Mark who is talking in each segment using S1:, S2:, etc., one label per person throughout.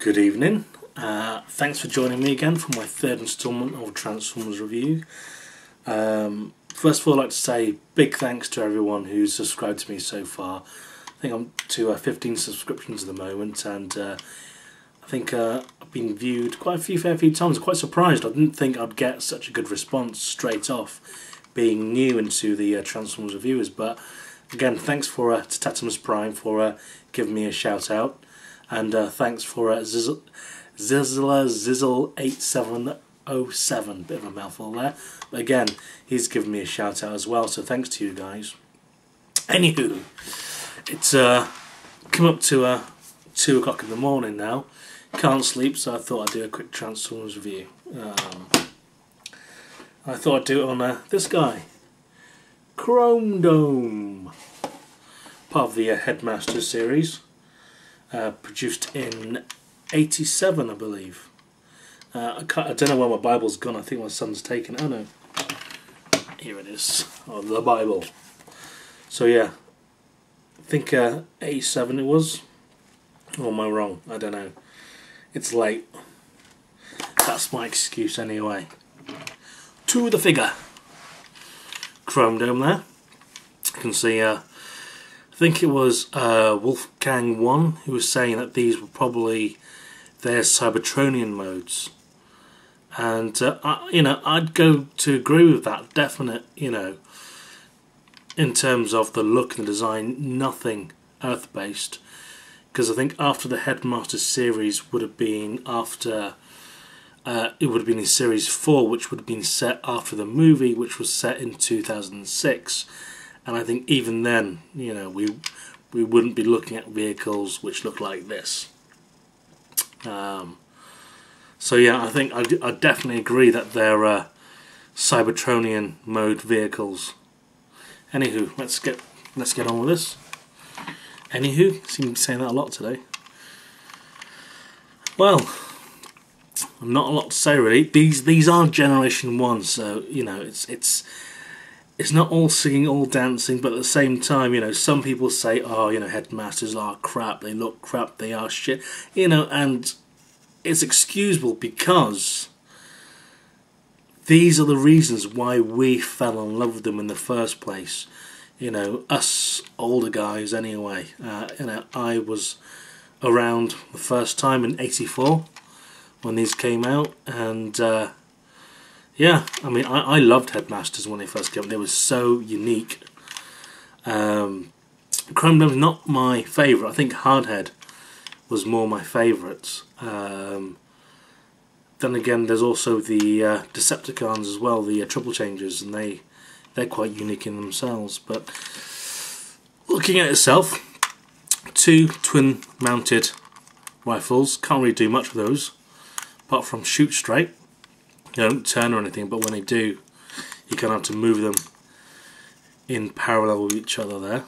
S1: Good evening. Thanks for joining me again for my third instalment of Transformers Review. First of all, I'd like to say big thanks to everyone who's subscribed to me so far. I think I'm to 15 subscriptions at the moment, and I think I've been viewed quite a fair few times. I'm quite surprised. I didn't think I'd get such a good response straight off, being new into the Transformers Reviewers. But again, thanks to Tatimus Prime for giving me a shout out. And thanks for Zizzle8707, bit of a mouthful there. But again, he's given me a shout out as well, so thanks to you guys. Anywho, it's come up to 2 o'clock in the morning now. Can't sleep, so I thought I'd do a quick Transformers review. I thought I'd do it on this guy, Chromdome, part of the Headmaster series. Produced in '87, I believe. I don't know where my Bible's gone. I think my son's taken it. Oh no, here it is. Oh, the Bible. So yeah, I think '87 it was. Or am I wrong? I don't know. It's late. That's my excuse anyway. To the figure. Chromdome there. You can see. I think it was Wolfgang 1 who was saying that these were probably their Cybertronian modes, and I'd go to agree with that. Definite, in terms of the look and the design, nothing Earth-based, because I think after the Headmaster series would have been after it would have been in Series 4, which would have been set after the movie, which was set in 2006. And I think even then, we wouldn't be looking at vehicles which look like this. So yeah, I think I definitely agree that they're Cybertronian mode vehicles. Anywho, let's get on with this. Anywho, seem to be saying that a lot today. Well, not a lot to say really. These are Generation 1, so it's not all singing, all dancing, but at the same time, some people say, oh, Headmasters are crap, they look crap, they are shit, and it's excusable because these are the reasons why we fell in love with them in the first place. Us older guys anyway. I was around the first time in '84 when these came out, and yeah, I mean, I loved Headmasters when they first came out. They were so unique. Chromedome's not my favourite. I think Hardhead was more my favourite. Then again, there's also the Decepticons as well, the Triple Changers, and they're quite unique in themselves. But looking at itself, 2 twin-mounted rifles. Can't really do much with those, apart from shoot straight. They don't turn or anything, but when they do, you kind of have to move them in parallel with each other there.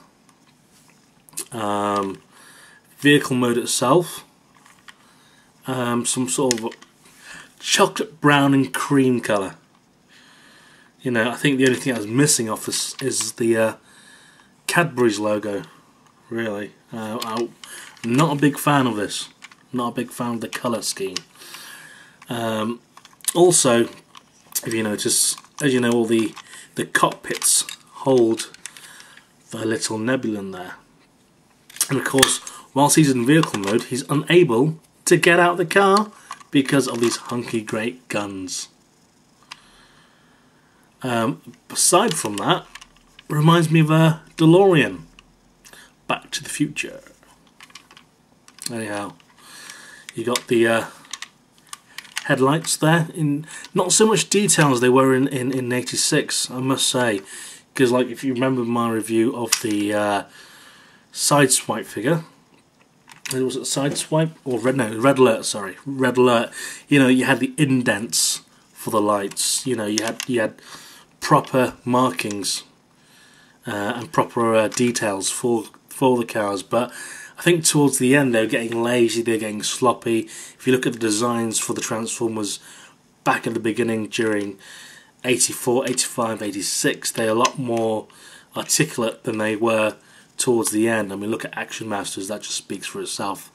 S1: Vehicle mode itself, some sort of chocolate brown and cream colour. I think the only thing that's missing off this is the Cadbury's logo, really. I'm not a big fan of this. Not a big fan of the colour scheme. Also, if you notice, as you know, all the cockpits hold the little nebula in there. And of course, whilst he's in vehicle mode, he's unable to get out of the car because of these hunky great guns. Aside from that, it reminds me of a DeLorean, Back to the Future. Anyhow, you got the headlights there, in not so much detail as they were in '86, I must say, because like if you remember my review of the Sideswipe figure, was it Sideswipe or Red Alert? Sorry, Red Alert. You had the indents for the lights. You had proper markings and proper details for the cars, but I think towards the end they were getting lazy, they were getting sloppy. If you look at the designs for the Transformers back at the beginning during '84, '85, '86, they're a lot more articulate than they were towards the end. I mean, look at Action Masters, that just speaks for itself.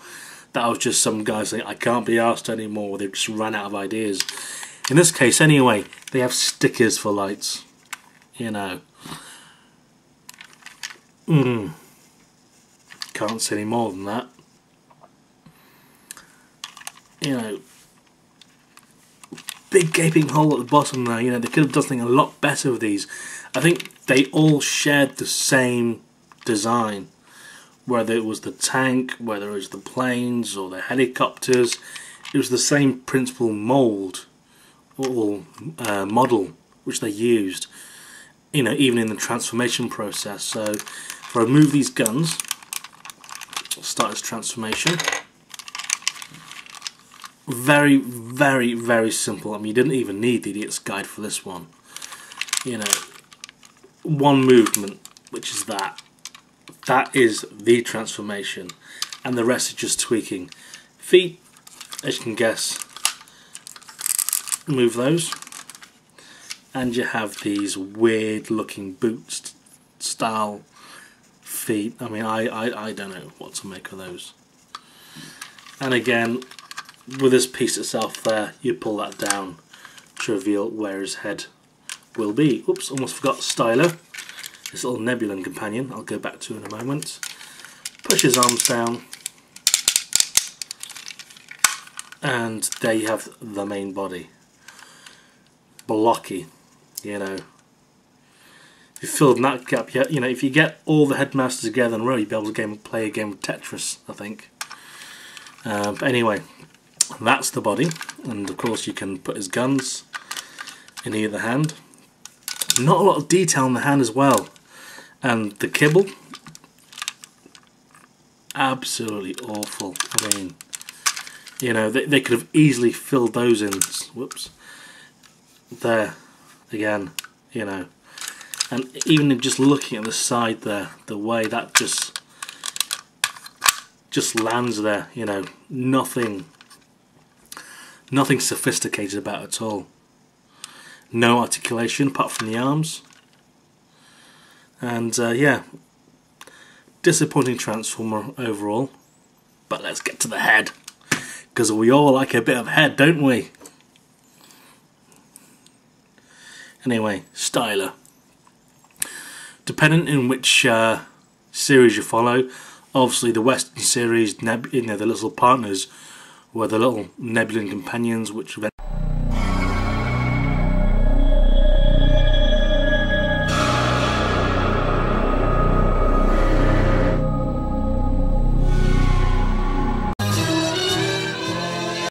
S1: that was just some guy saying, I can't be asked anymore, they've just run out of ideas. In this case anyway, they have stickers for lights, you know. Can't say any more than that. You know, big gaping hole at the bottom there, you know, they could have done something a lot better with these. I think they all shared the same design, whether it was the tank, whether it was the planes or the helicopters, it was the same principal mould or model which they used, you know, even in the transformation process. So if I remove these guns, I'll start its transformation. Very, very, very simple. I mean, you didn't even need the idiot's guide for this one. You know, one movement, which is that. That is the transformation, and the rest is just tweaking. Feet, as you can guess, move those, and you have these weird looking boot style feet. I mean, I don't know what to make of those. And again, with this piece itself there, you pull that down to reveal where his head will be. Oops, almost forgot Styler, this little Nebulan companion, I'll go back to in a moment. Push his arms down, and there you have the main body. Blocky, you know. If you filled in that gap, you know, if you get all the headmasters together in a row, you'd be able to play a game of Tetris, I think. But anyway, that's the body, and of course you can put his guns in either hand. Not a lot of detail in the hand as well, and the kibble, absolutely awful. I mean, you know, they could have easily filled those in. Whoops, there again, you know, and even in just looking at the side there, the way that just lands there, you know, nothing sophisticated about it at all. No articulation apart from the arms, and yeah, disappointing transformer overall. But let's get to the head, because we all like a bit of head, don't we? Anyway, Styler. Depending on which series you follow, obviously the Western series, you know, the little partners were the little Nebulan companions, which